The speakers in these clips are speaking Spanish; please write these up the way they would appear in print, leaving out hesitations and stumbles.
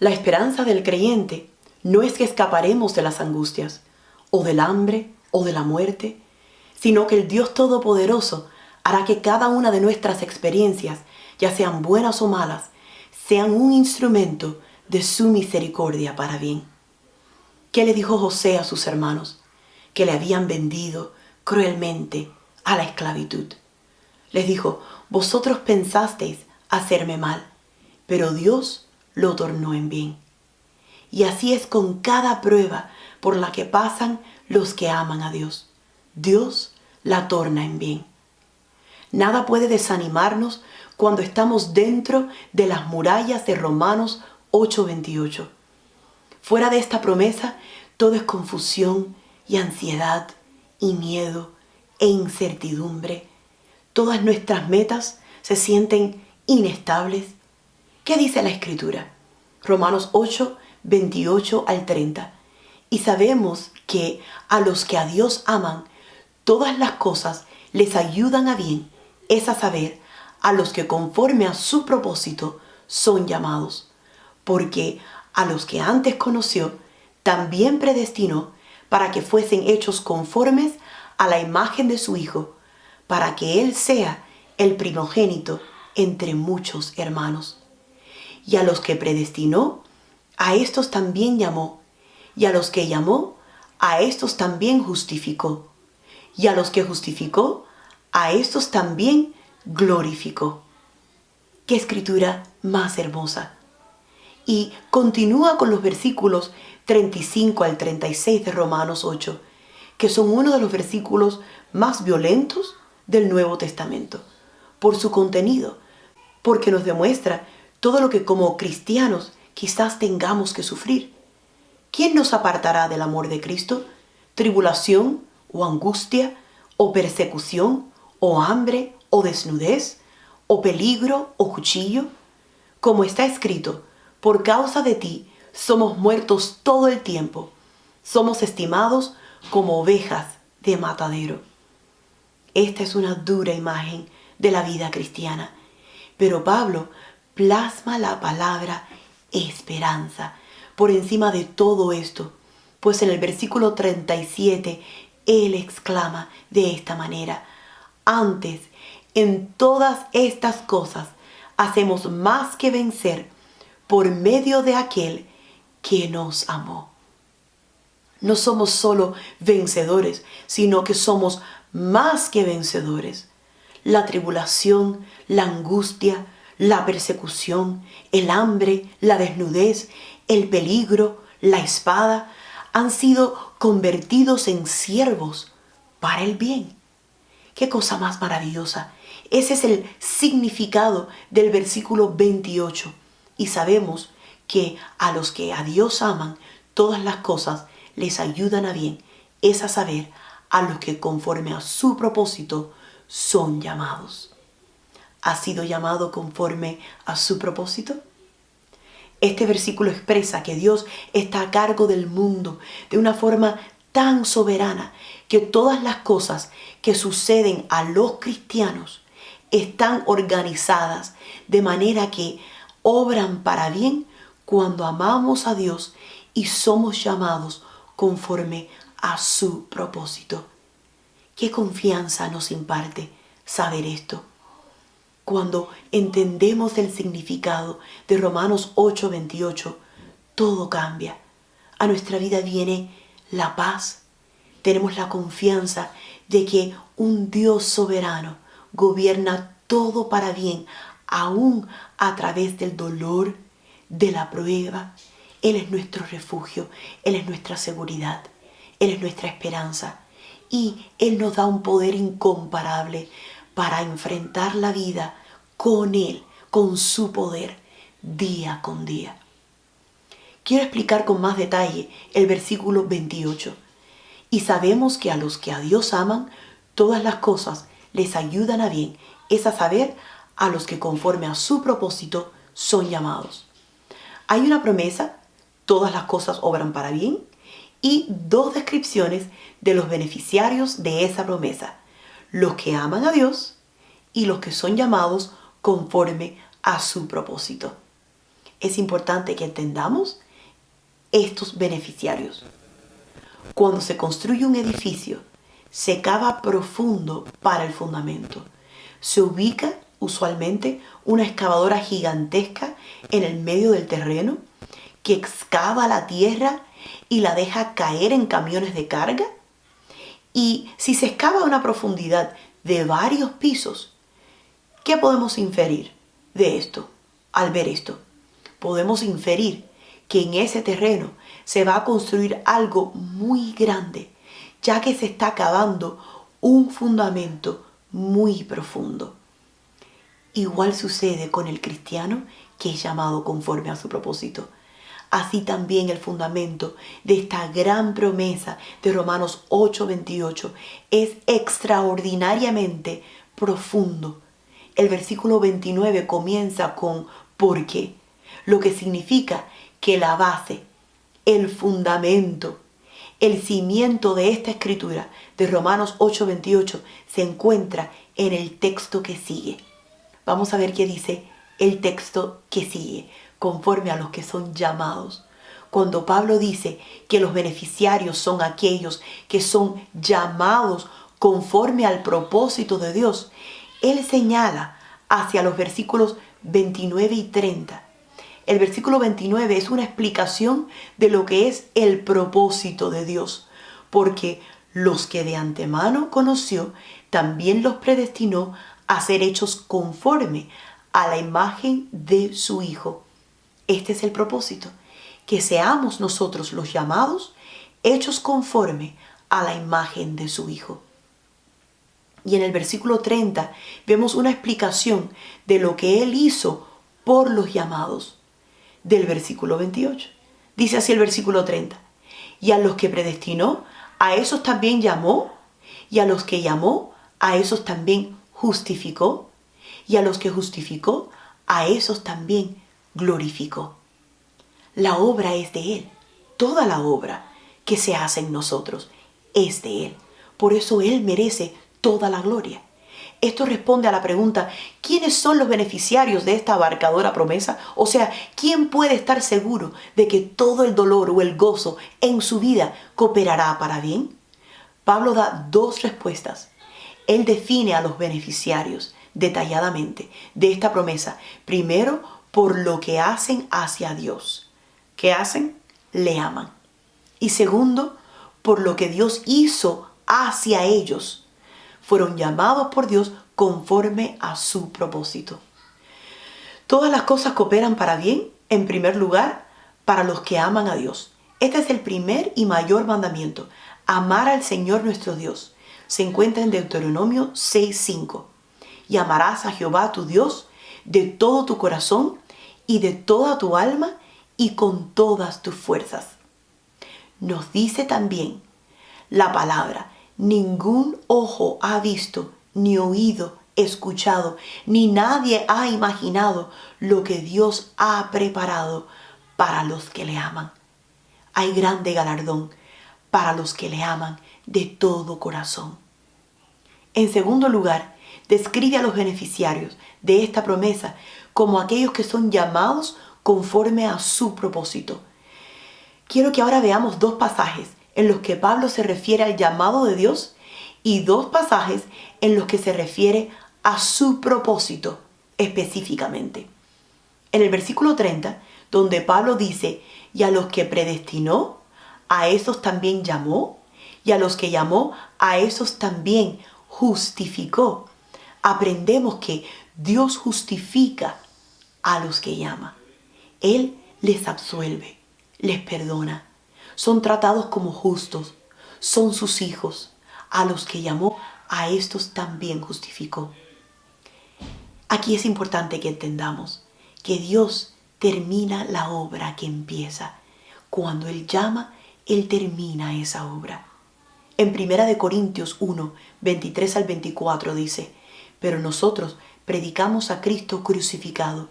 La esperanza del creyente no es que escaparemos de las angustias, o del hambre, o de la muerte, sino que el Dios Todopoderoso hará que cada una de nuestras experiencias, ya sean buenas o malas, sean un instrumento de su misericordia para bien. ¿Qué le dijo José a sus hermanos? Que le habían vendido cruelmente a la esclavitud. Les dijo: vosotros pensasteis hacerme mal, pero Dios lo tornó en bien. Y así es con cada prueba por la que pasan los que aman a Dios. Dios la torna en bien. Nada puede desanimarnos cuando estamos dentro de las murallas de Romanos 8:28. Fuera de esta promesa, todo es confusión y ansiedad y miedo e incertidumbre. Todas nuestras metas se sienten inestables. ¿Qué dice la Escritura? Romanos 8:28 al 30. Y sabemos que a los que a Dios aman, todas las cosas les ayudan a bien, es a saber, a los que conforme a su propósito son llamados. Porque a los que antes conoció, también predestinó para que fuesen hechos conformes a la imagen de su Hijo, para que Él sea el primogénito entre muchos hermanos. Y a los que predestinó, a estos también llamó. Y a los que llamó, a estos también justificó. Y a los que justificó, a estos también glorificó. ¡Qué escritura más hermosa! Y continúa con los versículos 35 al 36 de Romanos 8, que son uno de los versículos más violentos del Nuevo Testamento, por su contenido, porque nos demuestra todo lo que como cristianos quizás tengamos que sufrir. ¿Quién nos apartará del amor de Cristo? ¿Tribulación o angustia o persecución o hambre o desnudez o peligro o cuchillo? Como está escrito: por causa de ti somos muertos todo el tiempo, somos estimados como ovejas de matadero. Esta es una dura imagen de la vida cristiana, pero Pablo plasma la palabra esperanza por encima de todo esto, pues en el versículo 37 él exclama de esta manera: antes, en todas estas cosas hacemos más que vencer por medio de aquel que nos amó. No somos solo vencedores, sino que somos más que vencedores. La tribulación, la angustia, la persecución, el hambre, la desnudez, el peligro, la espada, han sido convertidos en siervos para el bien. ¡Qué cosa más maravillosa! Ese es el significado del versículo 28. Y sabemos que a los que a Dios aman, todas las cosas les ayudan a bien, es a saber, a los que conforme a su propósito son llamados. ¿Has sido llamado conforme a su propósito? Este versículo expresa que Dios está a cargo del mundo de una forma tan soberana que todas las cosas que suceden a los cristianos están organizadas de manera que obran para bien cuando amamos a Dios y somos llamados conforme a su propósito. ¿Qué confianza nos imparte saber esto? Cuando entendemos el significado de Romanos 8:28, todo cambia. A nuestra vida viene la paz. Tenemos la confianza de que un Dios soberano gobierna todo para bien, aún a través del dolor, de la prueba. Él es nuestro refugio, Él es nuestra seguridad, Él es nuestra esperanza. Y Él nos da un poder incomparable para enfrentar la vida con Él, con su poder, día con día. Quiero explicar con más detalle el versículo 28. Y sabemos que a los que a Dios aman, todas las cosas les ayudan a bien, es a saber, a los que conforme a su propósito son llamados. Hay una promesa: todas las cosas obran para bien, y dos descripciones de los beneficiarios de esa promesa: los que aman a Dios y los que son llamados conforme a su propósito. es importante que entendamos estos beneficiarios. Cuando se construye un edificio, se cava profundo para el fundamento. Se ubica usualmente una excavadora gigantesca en el medio del terreno que excava la tierra y la deja caer en camiones de carga. Y si se excava a una profundidad de varios pisos, ¿qué podemos inferir de esto? Al ver esto, podemos inferir que en ese terreno se va a construir algo muy grande, ya que se está cavando un fundamento muy profundo. Igual sucede con el cristiano que es llamado conforme a su propósito. Así también el fundamento de esta gran promesa de Romanos 8:28 es extraordinariamente profundo. El versículo 29 comienza con ¿por qué? Lo que significa que la base, el fundamento, el cimiento de esta escritura de Romanos 8:28 se encuentra en el texto que sigue. Vamos a ver qué dice el texto que sigue, conforme a los que son llamados. Cuando Pablo dice que los beneficiarios son aquellos que son llamados conforme al propósito de Dios, él señala hacia los versículos 29 y 30. El versículo 29 es una explicación de lo que es el propósito de Dios, porque los que de antemano conoció, también los predestinó a ser hechos conforme a la imagen de su Hijo. Este es el propósito, que seamos nosotros los llamados, hechos conforme a la imagen de su Hijo. Y en el versículo 30 vemos una explicación de lo que Él hizo por los llamados. Del versículo 28. Dice así el versículo 30. Y a los que predestinó, a esos también llamó, y a los que llamó, a esos también justificó, y a los que justificó, a esos también glorificó. La obra es de Él. Toda la obra que se hace en nosotros es de Él. Por eso Él merece toda la gloria. Esto responde a la pregunta, ¿quiénes son los beneficiarios de esta abarcadora promesa? O sea, ¿quién puede estar seguro de que todo el dolor o el gozo en su vida cooperará para bien? Pablo da dos respuestas. Él define a los beneficiarios detalladamente de esta promesa. Primero, por lo que hacen hacia Dios. ¿Qué hacen? Le aman. Y segundo, por lo que Dios hizo hacia ellos. Fueron llamados por Dios conforme a su propósito. Todas las cosas cooperan para bien, en primer lugar, para los que aman a Dios. Este es el primer y mayor mandamiento, amar al Señor nuestro Dios. Se encuentra en Deuteronomio 6:5. Y amarás a Jehová tu Dios de todo tu corazón y de toda tu alma y con todas tus fuerzas. Nos dice también la palabra, ningún ojo ha visto, ni oído, escuchado, ni nadie ha imaginado lo que Dios ha preparado para los que le aman. Hay grande galardón para los que le aman de todo corazón. En segundo lugar, describe a los beneficiarios de esta promesa como aquellos que son llamados conforme a su propósito. Quiero que ahora veamos dos pasajes en los que Pablo se refiere al llamado de Dios y dos pasajes en los que se refiere a su propósito específicamente. En el versículo 30, donde Pablo dice, y a los que predestinó, a esos también llamó, y a los que llamó, a esos también justificó. Aprendemos que Dios justifica a los que llama. Él les absuelve, les perdona. Son tratados como justos, son sus hijos. A los que llamó, a estos también justificó. Aquí es importante que entendamos que Dios termina la obra que empieza. Cuando Él llama, Él termina esa obra. En 1 Corintios 1, 23 al 24 dice, pero nosotros predicamos a Cristo crucificado,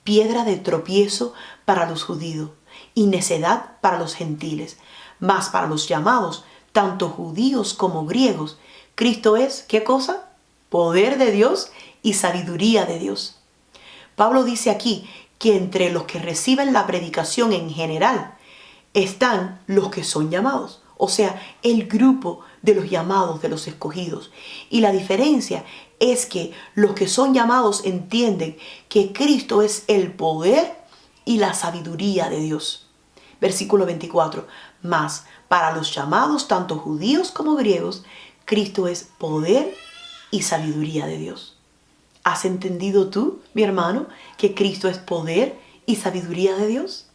piedra de tropiezo para los judíos y necedad para los gentiles, mas para los llamados, tanto judíos como griegos, Cristo es, ¿qué cosa? Poder de Dios y sabiduría de Dios. Pablo dice aquí que entre los que reciben la predicación en general están los que son llamados, o sea, el grupo de los llamados, de los escogidos. Y la diferencia es que los que son llamados entienden que Cristo es el poder y la sabiduría de Dios. Versículo 24. Mas para los llamados, tanto judíos como griegos, Cristo es poder y sabiduría de Dios. ¿Has entendido tú, mi hermano, que Cristo es poder y sabiduría de Dios?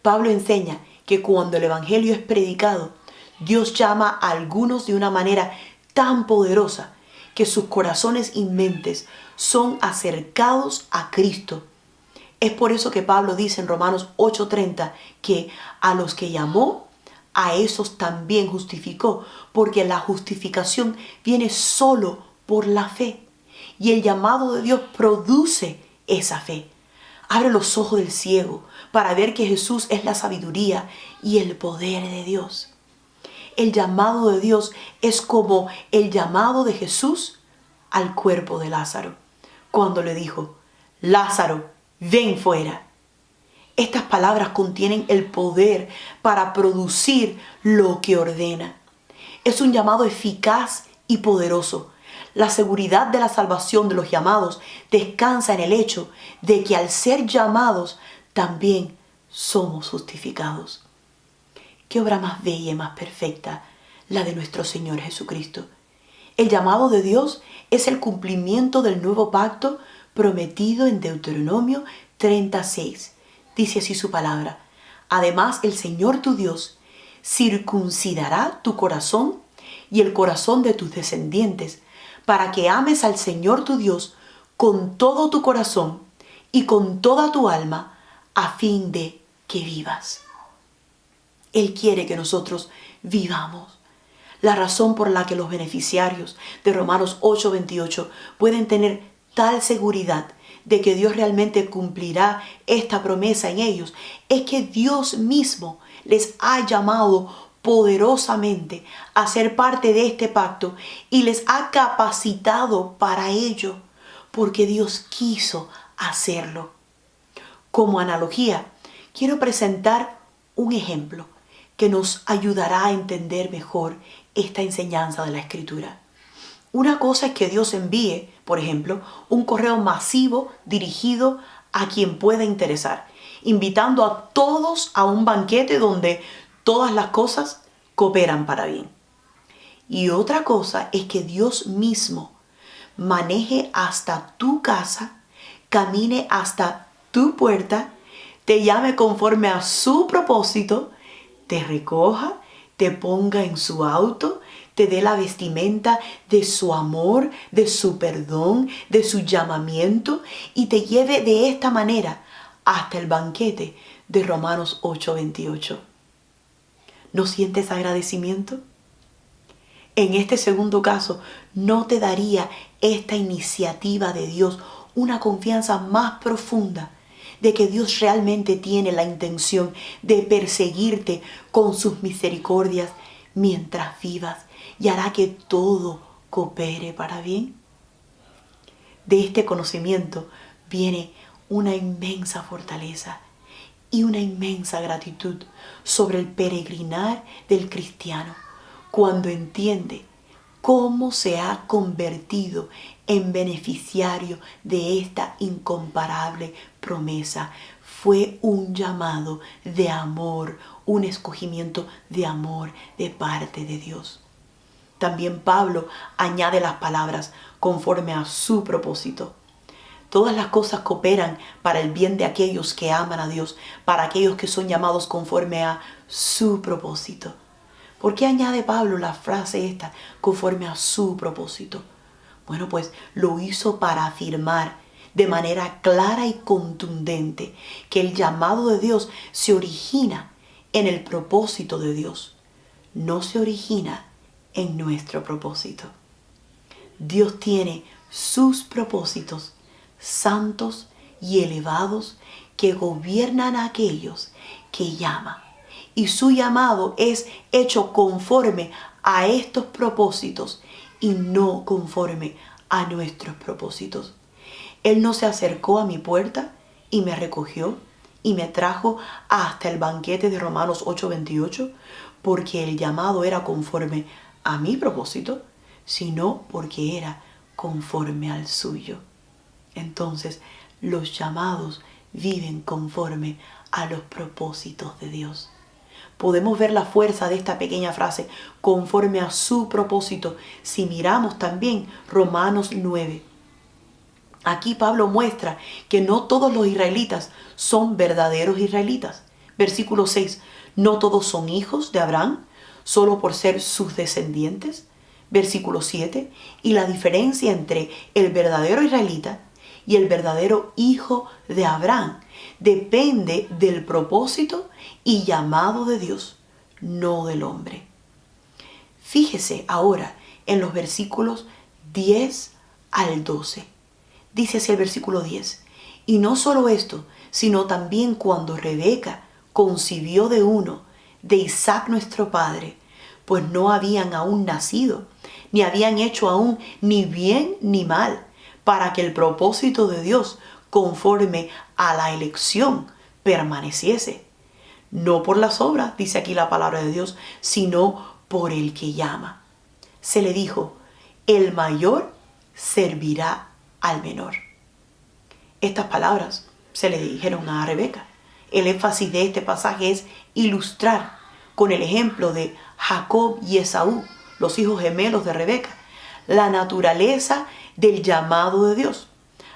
Pablo enseña que cuando el Evangelio es predicado, Dios llama a algunos de una manera tan poderosa que sus corazones y mentes son acercados a Cristo. Es por eso que Pablo dice en Romanos 8:30 que a los que llamó, a esos también justificó, porque la justificación viene solo por la fe. Y el llamado de Dios produce esa fe. Abre los ojos del ciego para ver que Jesús es la sabiduría y el poder de Dios. El llamado de Dios es como el llamado de Jesús al cuerpo de Lázaro, cuando le dijo: Lázaro, ven fuera. Estas palabras contienen el poder para producir lo que ordena. Es un llamado eficaz y poderoso. La seguridad de la salvación de los llamados descansa en el hecho de que al ser llamados también somos justificados. ¿Qué obra más bella y más perfecta la de nuestro Señor Jesucristo? El llamado de Dios es el cumplimiento del nuevo pacto prometido en Deuteronomio 36. Dice así su palabra: además, el Señor tu Dios circuncidará tu corazón y el corazón de tus descendientes, para que ames al Señor tu Dios con todo tu corazón y con toda tu alma, a fin de que vivas. Él quiere que nosotros vivamos. La razón por la que los beneficiarios de Romanos 8:28 pueden tener tal seguridad de que Dios realmente cumplirá esta promesa en ellos es que Dios mismo les ha llamado poderosamente a ser parte de este pacto y les ha capacitado para ello, porque Dios quiso hacerlo. Como analogía, quiero presentar un ejemplo que nos ayudará a entender mejor esta enseñanza de la Escritura. Una cosa es que Dios envíe, por ejemplo, un correo masivo dirigido a quien pueda interesar, invitando a todos a un banquete donde todas las cosas cooperan para bien. Y otra cosa es que Dios mismo maneje hasta tu casa, camine hasta tu puerta, te llame conforme a su propósito, te recoja, te ponga en su auto, te dé la vestimenta de su amor, de su perdón, de su llamamiento y te lleve de esta manera hasta el banquete de Romanos 8:28. ¿No sientes agradecimiento? En este segundo caso, ¿no te daría esta iniciativa de Dios una confianza más profunda de que Dios realmente tiene la intención de perseguirte con sus misericordias mientras vivas y hará que todo coopere para bien? De este conocimiento viene una inmensa fortaleza y una inmensa gratitud sobre el peregrinar del cristiano cuando entiende cómo se ha convertido en beneficiario de esta incomparable promesa. Fue un llamado de amor, un escogimiento de amor de parte de Dios. También Pablo añade las palabras conforme a su propósito. Todas las cosas cooperan para el bien de aquellos que aman a Dios, para aquellos que son llamados conforme a su propósito. ¿Por qué añade Pablo la frase esta, conforme a su propósito? Bueno, pues lo hizo para afirmar de manera clara y contundente que el llamado de Dios se origina en el propósito de Dios, no se origina en nuestro propósito. Dios tiene sus propósitos santos y elevados que gobiernan a aquellos que llama. Y su llamado es hecho conforme a estos propósitos y no conforme a nuestros propósitos. Él no se acercó a mi puerta y me recogió y me trajo hasta el banquete de Romanos 8:28, porque el llamado era conforme a mi propósito, sino porque era conforme al suyo. Entonces, los llamados viven conforme a los propósitos de Dios. Podemos ver la fuerza de esta pequeña frase, conforme a su propósito, si miramos también Romanos 9. Aquí Pablo muestra que no todos los israelitas son verdaderos israelitas. Versículo 6, no todos son hijos de Abraham, solo por ser sus descendientes. Versículo 7, y la diferencia entre el verdadero israelita y el verdadero hijo de Abraham depende del propósito y llamado de Dios, no del hombre. Fíjese ahora en los versículos 10 al 12. Dice así el versículo 10. Y no solo esto, sino también cuando Rebeca concibió de uno, de Isaac nuestro padre, pues no habían aún nacido, ni habían hecho aún ni bien ni mal, para que el propósito de Dios, conforme a la elección, permaneciese. No por las obras, dice aquí la palabra de Dios, sino por el que llama. Se le dijo, el mayor servirá al menor. Estas palabras se le dijeron a Rebeca. El énfasis de este pasaje es ilustrar con el ejemplo de Jacob y Esaú, los hijos gemelos de Rebeca, la naturaleza del llamado de Dios.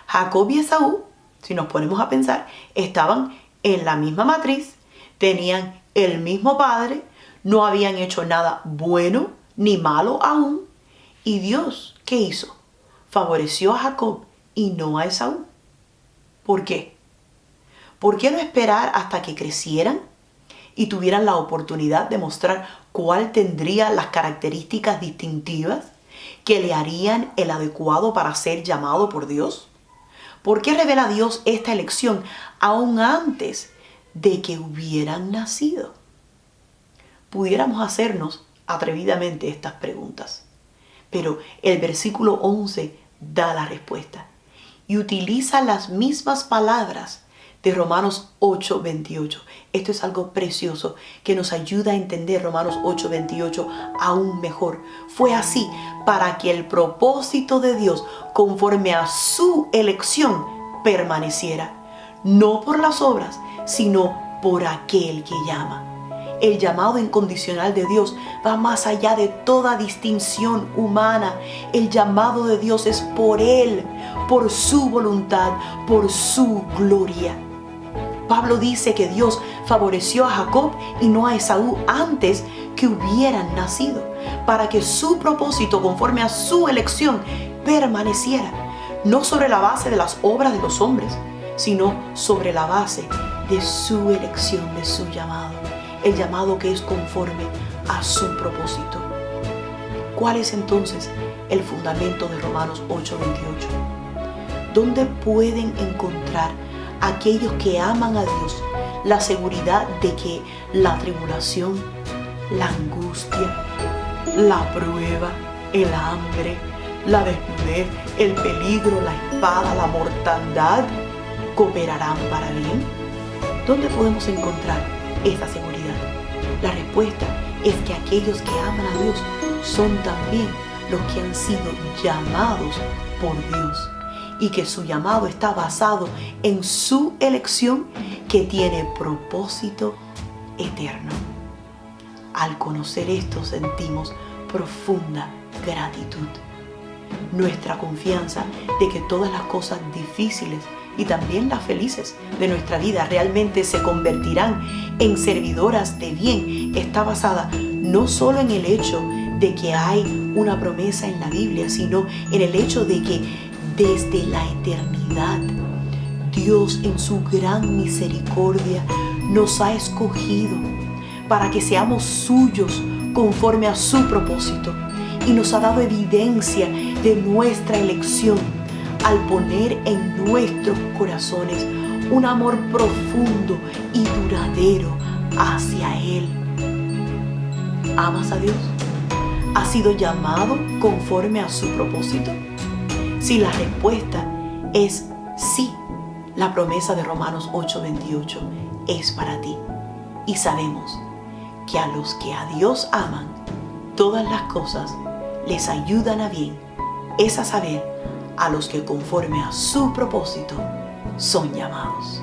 Jacob y Esaú, si nos ponemos a pensar, estaban en la misma matriz, tenían el mismo padre, no habían hecho nada bueno ni malo aún. Y Dios, ¿qué hizo? Favoreció a Jacob y no a Esaú. ¿Por qué? ¿Por qué no esperar hasta que crecieran y tuvieran la oportunidad de mostrar cuál tendría las características distintivas que le harían el adecuado para ser llamado por Dios? ¿Por qué revela Dios esta elección aún antes de que hubieran nacido? Pudiéramos hacernos atrevidamente estas preguntas, pero el versículo 11 da la respuesta y utiliza las mismas palabras de Romanos 8:28. Esto es algo precioso que nos ayuda a entender Romanos 8:28 aún mejor. Fue así para que el propósito de Dios, conforme a su elección, permaneciera, no por las obras, sino por aquel que llama. El llamado incondicional de Dios va más allá de toda distinción humana. El llamado de Dios es por Él, por su voluntad, por su gloria. Pablo dice que Dios favoreció a Jacob y no a Esaú antes que hubieran nacido, para que su propósito, conforme a su elección, permaneciera, no sobre la base de las obras de los hombres, sino sobre la base de su elección, de su llamado, el llamado que es conforme a su propósito. ¿Cuál es entonces el fundamento de Romanos 8:28? ¿Dónde pueden encontrar aquellos que aman a Dios la seguridad de que la tribulación, la angustia, la prueba, el hambre, la desnudez, el peligro, la espada, la mortandad cooperarán para bien? ¿Dónde podemos encontrar esta seguridad? La respuesta es que aquellos que aman a Dios son también los que han sido llamados por Dios, y que su llamado está basado en su elección que tiene propósito eterno. Al conocer esto sentimos profunda gratitud. Nuestra confianza de que todas las cosas difíciles y también las felices de nuestra vida realmente se convertirán en servidoras de bien está basada no solo en el hecho de que hay una promesa en la Biblia, sino en el hecho de que desde la eternidad Dios, en su gran misericordia, nos ha escogido para que seamos suyos conforme a su propósito, y nos ha dado evidencia de nuestra elección al poner en nuestros corazones un amor profundo y duradero hacia Él. ¿Amas a Dios? ¿Has sido llamado conforme a su propósito? Si la respuesta es sí, La promesa de Romanos 8:28 es para ti. Y sabemos que a los que a Dios aman, todas las cosas les ayudan a bien, es a saber, a los que conforme a su propósito son llamados.